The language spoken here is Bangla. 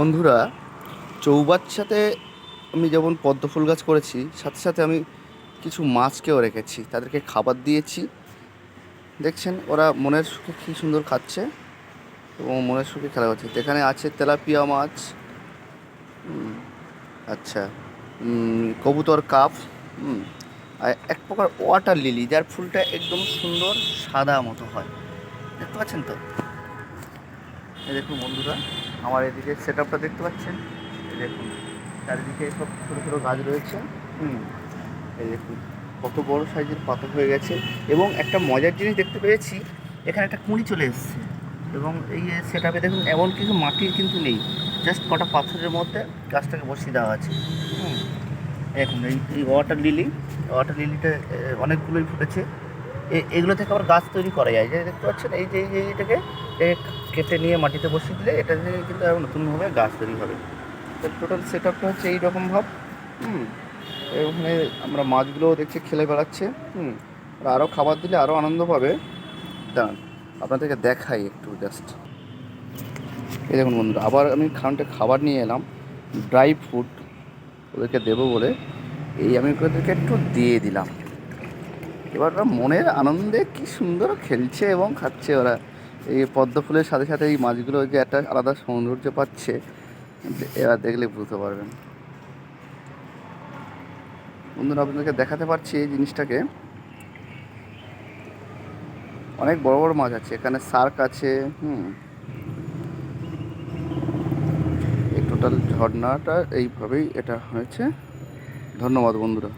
বন্ধুরা, চৌবাচ্চাতে আমি যেমন পদ্ম ফুল গাছ করেছি, সাথে সাথে আমি কিছু মাছকেও রেখেছি, তাদেরকে খাবার দিয়েছি। দেখছেন ওরা মনের সুখে কী সুন্দর খাচ্ছে এবং মনের সুখে খেলা করছে। এখানে আছে তেলাপিয়া মাছ, আচ্ছা, কবুতর কাপ, আর এক প্রকার ওয়াটার লিলি, যার ফুলটা একদম সুন্দর সাদা মতো হয়। দেখতে পাচ্ছেন তো? এই দেখুন বন্ধুরা, আমার এদিকে সেট আপটা দেখতে পাচ্ছেন? এই দেখুন, চারিদিকে সব ছোটো ছোটো গাছ রয়েছে। এই দেখুন কত বড় সাইজের পাতা হয়ে গেছে। এবং একটা মজার জিনিস দেখতে পেয়েছি, এখানে একটা কুঁড়ি চলে এসেছে। এবং এই সেট আপে দেখুন এমন কিছু মাটির কিন্তু নেই, জাস্ট কটা পাথরের মধ্যে গাছটাকে বসিয়ে দেওয়া আছে। দেখুন এই ওয়াটার লিলিটা অনেকগুলোই ফুটেছে। এগুলো থেকে আবার গাছ তৈরি করা যায়, যে দেখতে পাচ্ছেন এই যে এটাকে কেটে নিয়ে মাটিতে বসিয়ে দিলে এটা থেকে কিন্তু আবার নতুনভাবে গাছ তৈরি হবে। তো টোটাল সেট আপটা হচ্ছে এইরকম ভাব। ওখানে আমরা মাছগুলোও দেখছি খেলে বেড়াচ্ছে। আরও খাবার দিলে আরও আনন্দ পাবে। দাঁড়ান আপনাদেরকে দেখাই একটু জাস্ট। এই দেখুন বন্ধুরা, আবার আমি খাবার নিয়ে এলাম, ড্রাই ফ্রুট ওদেরকে দেবো বলে আমি ওদেরকে একটু দিয়ে দিলাম। এবার ওরা মনের আনন্দে কি সুন্দর খেলছে এবং খাচ্ছে ওরা। এই পদ্ম ফুলের সাথে সাথে এই মাছগুলো যে একটা আলাদা সৌন্দর্য পাচ্ছে, এবার দেখলে বুঝতে পারবেন। বন্ধুরা, আপনাদেরকে দেখাতে পারছি এই জিনিসটাকে। অনেক বড় বড় মাছ আছে এখানে, শার্ক আছে। এই টোটাল ঝর্ণাটা এইভাবেই এটা হয়েছে। ধন্যবাদ বন্ধুরা।